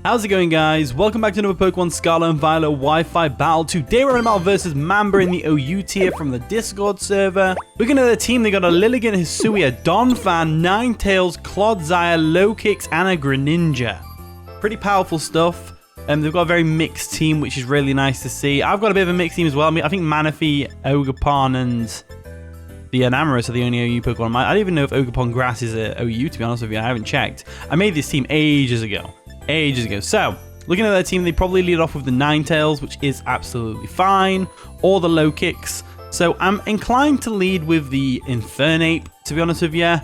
How's it going, guys? Welcome back to another Pokemon Scarlet and Violet Wi-Fi battle. Today we're about versus Mamba in the OU tier from the Discord server. Looking at their team, they got a Lilligant, Hisui, a Donphan, Ninetales, Clodsire, Lokix, and a Greninja. Pretty powerful stuff. They've got a very mixed team, which is really nice to see. I've got a bit of a mixed team as well. I mean, I think Manaphy, Ogerpon, and the Enamorus are the only OU Pokemon. I don't even know if Ogerpon Grass is a OU, to be honest with you. I haven't checked. I made this team ages ago. So, looking at their team, they probably lead off with the Ninetales, which is absolutely fine, or the Lokix. So, I'm inclined to lead with the Infernape, to be honest with you.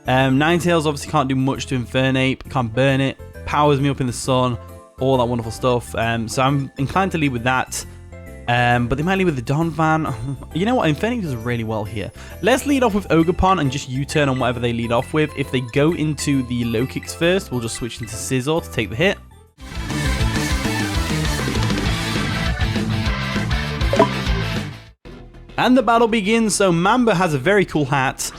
Ninetales obviously can't do much to Infernape, can't burn it, powers me up in the sun, all that wonderful stuff. So, I'm inclined to lead with that. But they might lead with the Donphan. You know what? Infernape does really well here. Let's lead off with Ogerpon and just U-turn on whatever they lead off with. If they go into the Lokix first, we'll just switch into Scizor to take the hit. And the battle begins. So Mamba has a very cool hat.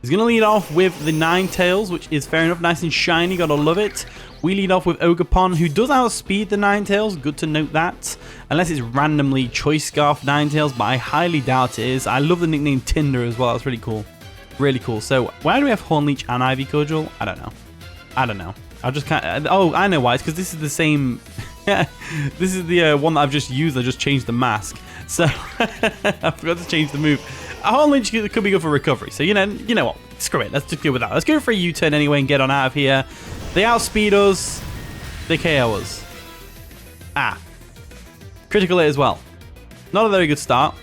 He's going to lead off with the Ninetales, which is fair enough. Nice and shiny. Gotta love it. We lead off with Ogerpon, who does outspeed the Ninetales. Good to note that. Unless it's randomly Choice Scarf Ninetales, but I highly doubt it is. I love the nickname Tinder as well. That's really cool. Really cool. So, why do we have Hornleech and Ivy Cordial? I don't know. I'll just kind of... Oh, I know why. It's because this is the same... This is the one that I've just used. I just changed the mask. So, I forgot to change the move. Hornleech could be good for recovery. So, you know what? Screw it. Let's just go with that. Let's go for a U-turn anyway and get on out of here. They outspeed us. They KO us. Critical hit as well. Not a very good start.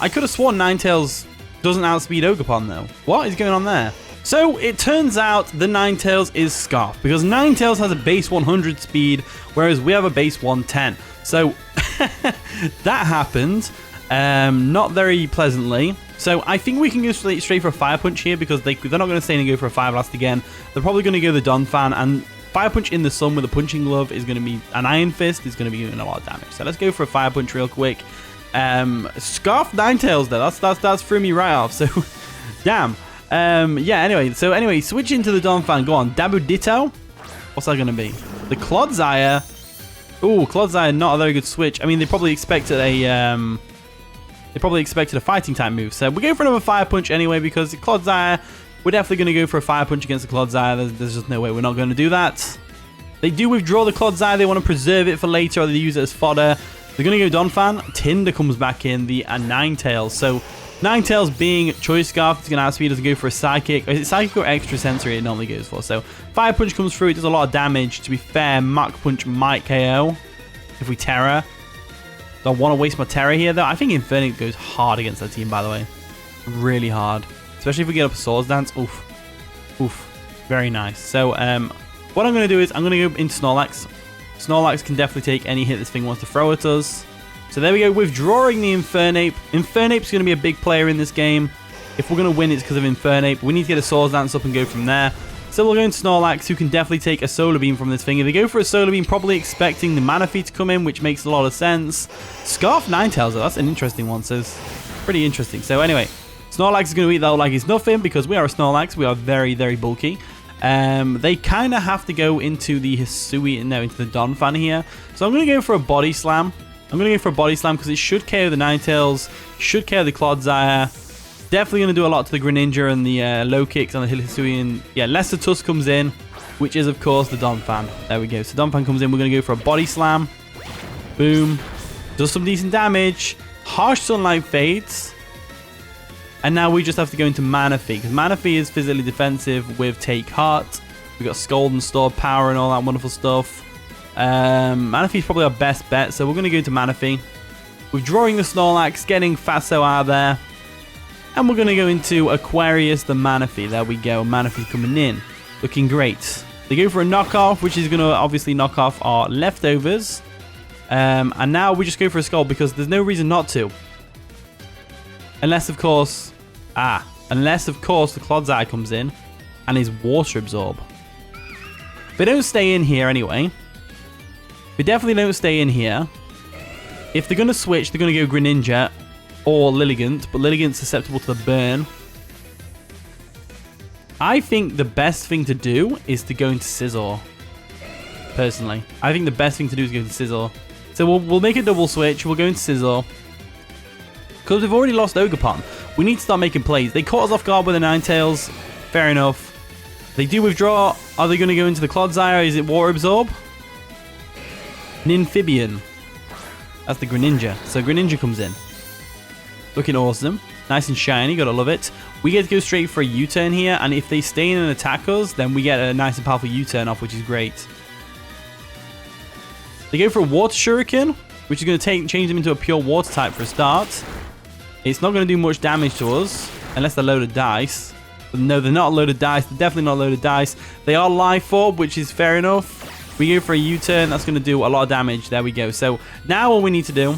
I could have sworn Ninetales doesn't outspeed Ogerpon though. What is going on there? So it turns out the Ninetales is Scarf because Ninetales has a base 100 speed, whereas we have a base 110. So that happened. Not very pleasantly. So I think we can go straight for a Fire Punch here because they're not going to stay and go for a Fire Blast again. They're probably going to go the Donphan, and Fire Punch in the sun with a Punching Glove is going to be an Iron Fist is going to be doing a lot of damage. So let's go for a Fire Punch real quick. Scarf Ninetales though. That's threw me right off. So damn. Yeah. Anyway, switch into the Donphan. Go on, Dabu Ditto. What's that going to be? The Clodsire. Ooh, Clodsire, not a very good switch. I mean, they probably expected a fighting type move. So we're going for another Fire Punch anyway because the Clodsire, we're definitely going to go for a Fire Punch against the Clodsire. There's just no way we're not going to do that. They do withdraw the Clodsire. They want to preserve it for later or they use it as fodder. They're going to go Donphan. Tinder comes back in, the Ninetales. So Ninetales being Choice Scarf, it's going to outspeed us and go for a Psychic. Is it Psychic or Extra Sensory it normally goes for? So Fire Punch comes through. It does a lot of damage. To be fair, Mach Punch might KO if we Tera. Don't want to waste my Tera here, though. I think Infernape goes hard against that team, by the way. Really hard. Especially if we get up a Swords Dance. Oof. Very nice. So, what I'm going to do is I'm going to go into Snorlax. Snorlax can definitely take any hit this thing wants to throw at us. So there we go. Withdrawing the Infernape. Infernape's going to be a big player in this game. If we're going to win, it's because of Infernape. We need to get a Swords Dance up and go from there. So we'll go into Snorlax, who can definitely take a Solar Beam from this thing. If they go for a Solar Beam, probably expecting the Manaphy to come in, which makes a lot of sense. Scarf Ninetales, that's an interesting one, so it's pretty interesting. So anyway, Snorlax is going to eat that like it's nothing because we are a Snorlax. We are very, very bulky. They kind of have to go into the Hisui, no, into the Donphan here. So I'm going to go for a Body Slam. Because it should KO the Ninetales, should KO the Clodsire. Definitely going to do a lot to the Greninja and the Lokix and the Hisui. And yeah, Lesser Tusk comes in, which is, of course, the Donphan. There we go. So Donphan comes in. We're going to go for a Body Slam. Boom. Does some decent damage. Harsh Sunlight fades. And now we just have to go into Manaphy. Because Manaphy is physically defensive with Take Heart. We've got Scald and Stored Power and all that wonderful stuff. Manaphy is probably our best bet. So we're going to go into Manaphy. Withdrawing the Snorlax. Getting Faso out of there. And we're going to go into Aquarius the Manaphy. There we go. Manaphy coming in. Looking great. They go for a knockoff, which is going to obviously knock off our leftovers. And now we just go for a Skull because there's no reason not to. Unless, of course... the Clodsire comes in and is Water Absorb. They don't stay in here anyway. They definitely don't stay in here. If they're going to switch, they're going to go Greninja or Lilligant, but Lilligant's susceptible to the burn. I think the best thing to do is to go into Scizor. personally. I think the best thing to do is go into Sizzle. So we'll make a double switch. We'll go into Sizzle. Because we've already lost Ogerpon. We need to start making plays. They caught us off guard with the Ninetales. Fair enough. They do withdraw. Are they going to go into the Clodsire? Is it Water Absorb? Nymphibian. That's the Greninja. So Greninja comes in. Looking awesome. Nice and shiny. Gotta love it. We get to go straight for a U-turn here. And if they stay in and attack us, then we get a nice and powerful U-turn off, which is great. They go for a Water Shuriken, which is going to change them into a pure Water type for a start. It's not going to do much damage to us, unless they're loaded dice. But no, they're not loaded dice. They're definitely not loaded dice. They are Life Orb, which is fair enough. We go for a U-turn. That's going to do a lot of damage. There we go. So now all we need to do...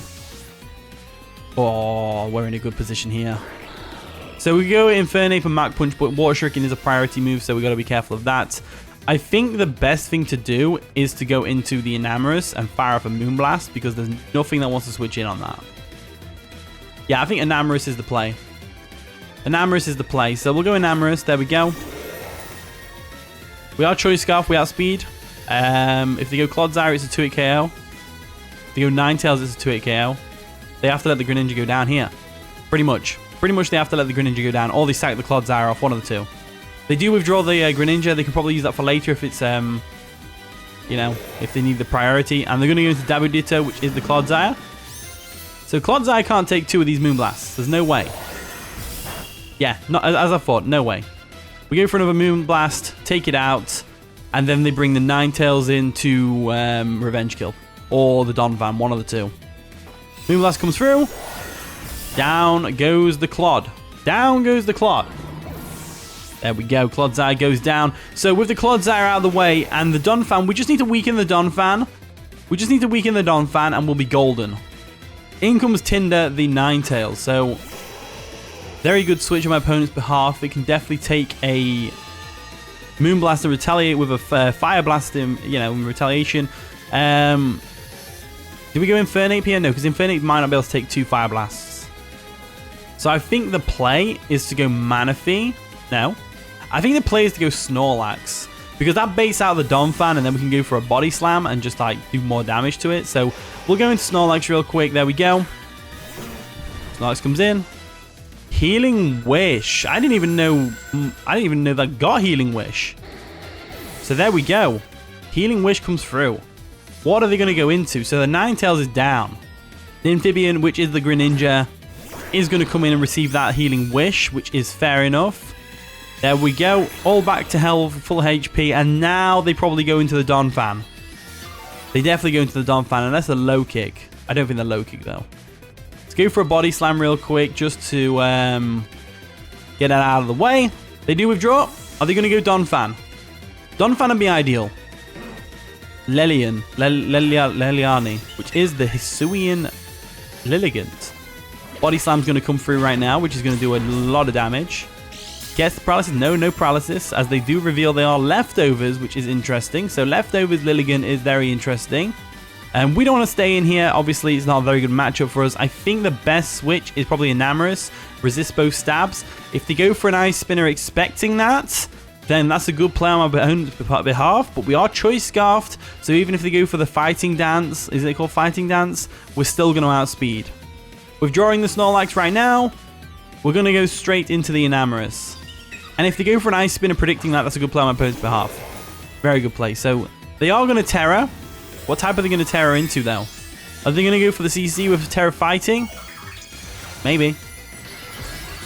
Oh, we're in a good position here. So we go Infernape and Mach Punch, but Water Shuriken is a priority move, so we got to be careful of that. I think the best thing to do is to go into the Enamorous and fire off a Moonblast, because there's nothing that wants to switch in on that. Yeah, I think Enamorous is the play. Enamorous is the play. So we'll go Enamorous. There we go. We are Choice Scarf. We outspeed. If they go Clodsire, it's a 2-hit KO. If they go Ninetales, it's a 2-hit KO. They have to let the Greninja go down here. Pretty much. Pretty much they have to let the Greninja go down. Or they sack the Clodsire off. One of the two. They do withdraw the Greninja. They can probably use that for later if it's, you know, if they need the priority. And they're going to go into Dabudito, which is the Clodsire. So Clodsire can't take 2 of these Moonblasts. There's no way. Yeah, not as I thought. No way. We go for another Moonblast, take it out, and then they bring the Ninetales in to Revenge Kill. Or the Donphan, one of the two. Moonblast comes through. Down goes the Clod. Down goes the Clod. There we go. Clodsire goes down. So with the Clodsire out of the way and the Donphan, we just need to weaken the Donphan. We just need to weaken the Donphan and we'll be golden. In comes Tinder, the Ninetales. So, very good switch on my opponent's behalf. It can definitely take a Moonblast and retaliate with a Fire Blast in, you know, in retaliation. Do we go Infernape here? No, because Infernape might not be able to take 2 Fire Blasts. So I think the play is to go Manaphy. No. I think the play is to go Snorlax. Because that baits out the Donphan and then we can go for a Body Slam and just like do more damage to it. So we'll go into Snorlax real quick. There we go. Snorlax comes in. Healing Wish. I didn't even know that got Healing Wish. So there we go. Healing Wish comes through. What are they going to go into? So the Ninetales is down. The Amphibian, which is the Greninja, is going to come in and receive that Healing Wish, which is fair enough. There we go. All back to health, full HP. And now they probably go into the Donphan. They definitely go into the Donphan, unless a low kick. I don't think they're low kick, though. Let's go for a Body Slam real quick, just to get that out of the way. They do withdraw. Are they going to go Donphan? Donphan would be ideal. Leliani, which is the Hisuian Lilligant. Body Slam's going to come through right now, which is going to do a lot of damage. Gets the paralysis? No paralysis, as they do reveal they are leftovers, which is interesting. So leftovers Lilligant is very interesting. And we don't want to stay in here. Obviously, it's not a very good matchup for us. I think the best switch is probably Enamorous. Resist both stabs. If they go for an Ice Spinner expecting that, then that's a good play on my own behalf. But we are Choice Scarfed, so even if they go for the Fighting Dance, is it called Fighting Dance? We're still going to outspeed. Withdrawing the Snorlax right now, we're going to go straight into the Enamorous. And if they go for an Ice Spinner predicting that, that's a good play on my opponent's behalf. Very good play. So they are going to Tera. What type are they going to Tera into, though? Are they going to go for the CC with Tera Fighting? Maybe.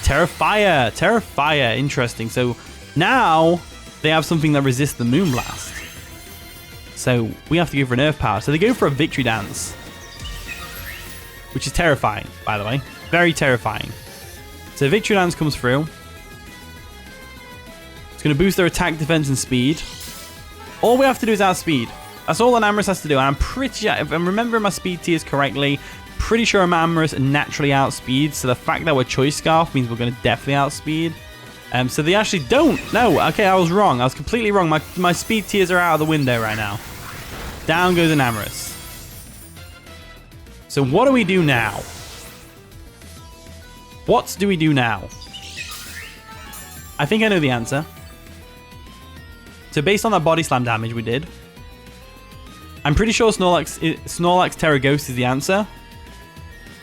Tera Fire. Tera Fire. Interesting. So now they have something that resists the Moonblast. So we have to go for an Earth Power. So they go for a Victory Dance. Which is terrifying, by the way. Very terrifying. So Victory Dance comes through. It's going to boost their attack, defense, and speed. All we have to do is outspeed. That's all Enamorous has to do. And I'm pretty sure, if I'm remembering my speed tiers correctly, pretty sure Enamorous naturally outspeeds. So the fact that we're Choice Scarf means we're going to definitely outspeed. So they actually don't. No, okay, I was wrong. I was completely wrong. My speed tiers are out of the window right now. Down goes Enamorous. So what do we do now? What do we do now? I think I know the answer. So based on that Body Slam damage we did, I'm pretty sure Snorlax Tera Ghost is the answer.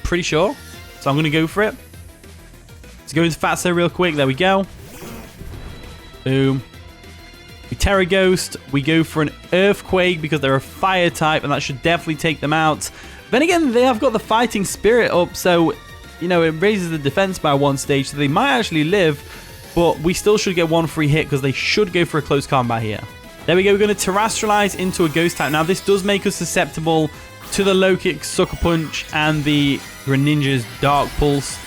Pretty sure. So I'm going to go for it. Let's go into Fatso real quick. There we go. Boom. We Tera Ghost. We go for an Earthquake because they're a fire type, and that should definitely take them out. Then again, they have got the Fighting Spirit up, so, you know, it raises the defense by 1 stage, so they might actually live, but we still should get 1 free hit because they should go for a close combat here. There we go. We're going to Terastallize into a Ghost type. Now, this does make us susceptible to the Low Kick, Sucker Punch, and the Greninja's Dark Pulse,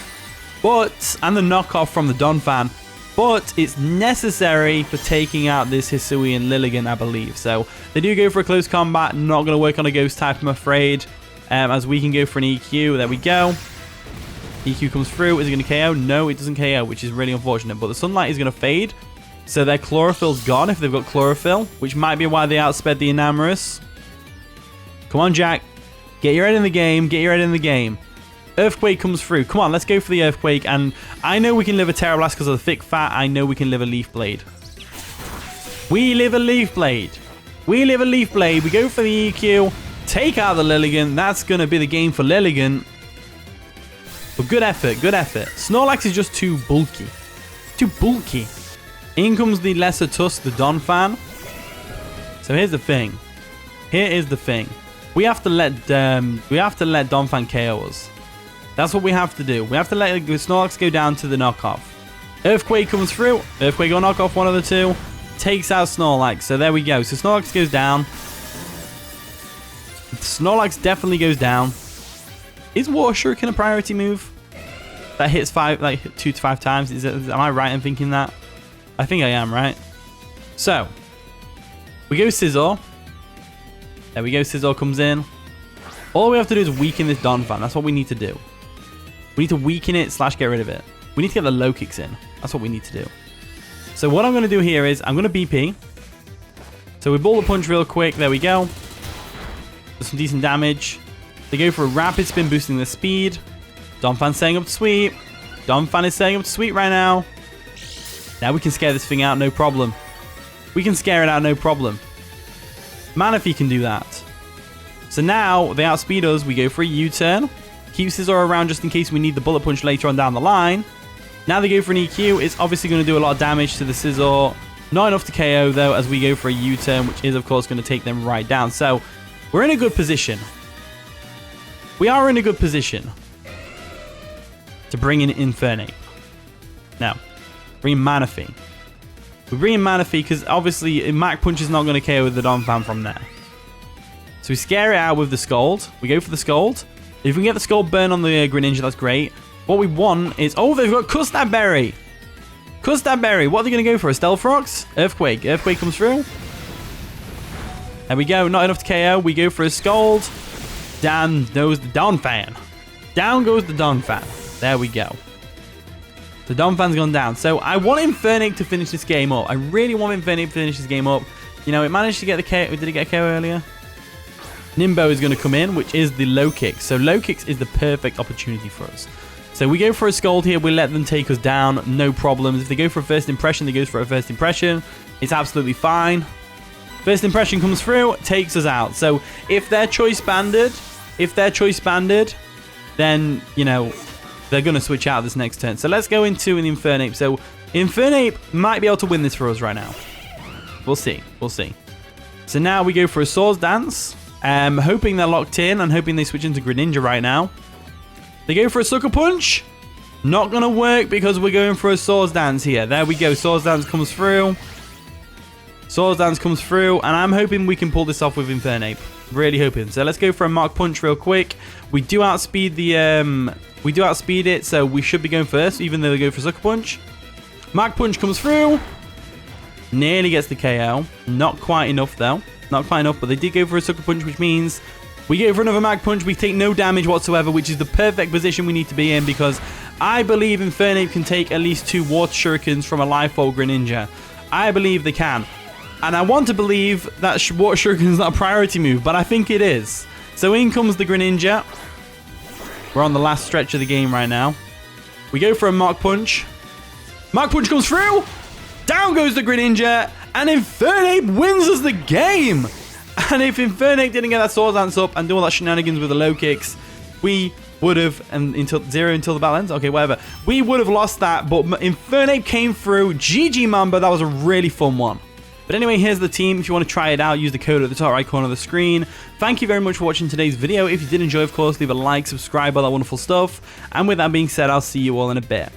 and the knockoff from the Donphan. But it's necessary for taking out this Hisuian Lilligant, I believe. So they do go for a close combat. Not going to work on a Ghost type, I'm afraid. As we can go for an EQ. There we go. EQ comes through. Is it going to KO? No, it doesn't KO, which is really unfortunate. But the Sunlight is going to fade. So their Chlorophyll's gone if they've got Chlorophyll, which might be why they outsped the Enamorus. Come on, Jack. Get your head in the game. Get your head in the game. Earthquake comes through. Come on, let's go for the Earthquake. And I know we can live a Tera Blast because of the thick fat. I know we can live a Leaf Blade. We live a Leaf Blade. We live a Leaf Blade. We go for the EQ. Take out the Lilligant. That's going to be the game for Lilligant. But good effort. Good effort. Snorlax is just too bulky. Too bulky. In comes the Lesser Tusk, the Donphan. So here's the thing. Here is the thing. We have to let Donphan KO us. That's what we have to do. We have to let Snorlax go down to the knockoff. Earthquake comes through. Earthquake or knockoff, one of the two. Takes out Snorlax. So there we go. So Snorlax goes down. Snorlax definitely goes down. Is Water Shuriken a priority move? That hits 2 to 5 times. Am I right in thinking that? I think I am, right? So, we go Scizor. There we go. Scizor comes in. All we have to do is weaken this Donphan. That's what we need to do. We need to weaken it / get rid of it. We need to get the low kicks in. That's what we need to do. So what I'm going to do here is I'm going to BP. So we Bullet Punch real quick. There we go. Some decent damage. They go for a Rapid Spin, boosting their speed. Donphan's setting up to sweep. Donphan is setting up to sweep right now. Now we can scare this thing out, no problem. We can scare it out, no problem. Manaphy can do that. So now they outspeed us. We go for a U-turn. Keep Scizor around just in case we need the Bullet Punch later on down the line. Now they go for an EQ. It's obviously going to do a lot of damage to the Scizor. Not enough to KO though, as we go for a U-turn, which is of course going to take them right down. So we're in a good position. We are in a good position to bring in Infernape. Now, bring in Manaphy. We bring in Manaphy because obviously Mach Punch is not going to KO the Donphan from there. So we scare it out with the Scald. We go for the Scald. If we can get the Scald burn on the Greninja, that's great. What we want is... Oh, they've got Custard Berry. Custard Berry. What are they going to go for? A Stealth Rocks? Earthquake. Earthquake comes through. There we go. Not enough to KO. We go for a Scald. Down goes the Donphan. Down goes the Donphan. There we go. The Donphan's gone down. So I want Infernape to finish this game up. I really want Infernape to finish this game up. You know, it managed to get the KO. Did it get a KO earlier? Nimbo is going to come in, which is the low kick. So low kicks is the perfect opportunity for us. So we go for a Scald here. We let them take us down. No problems. If they go for a first impression, they go for a first impression. It's absolutely fine. First impression comes through, takes us out. So if they're choice banded, then, you know, they're going to switch out this next turn. So let's go into an Infernape. So Infernape might be able to win this for us right now. We'll see. We'll see. So now we go for a Swords Dance. Hoping they're locked in and hoping they switch into Greninja right now. They go for a Sucker Punch. Not going to work because we're going for a Swords Dance here. There we go. Swords Dance comes through. Swords Dance comes through. And I'm hoping we can pull this off with Infernape. Really hoping. So let's go for a Mach Punch real quick. We do outspeed the... We do outspeed it, so we should be going first, even though they go for Sucker Punch. Mach Punch comes through. Nearly gets the KO. Not quite enough, though. Not quite enough, but they did go for a Sucker Punch, which means we go for another Mach Punch. We take no damage whatsoever, which is the perfect position we need to be in, because I believe Infernape can take at least 2 Water Shurikens from a Life Orb Greninja. I believe they can. And I want to believe that Water Shuriken is not a priority move, but I think it is. So in comes the Greninja. We're on the last stretch of the game right now. We go for a Mach Punch. Mach Punch comes through. Down goes the Greninja. And Infernape wins us the game. And if Infernape didn't get that Swords Dance up and do all that shenanigans with the low kicks, we would have, and until the battle ends, okay, whatever. We would have lost that, but Infernape came through. GG Mamba, that was a really fun one. But anyway, here's the team. If you want to try it out, use the code at the top right corner of the screen. Thank you very much for watching today's video. If you did enjoy, of course, leave a like, subscribe, all that wonderful stuff. And with that being said, I'll see you all in a bit.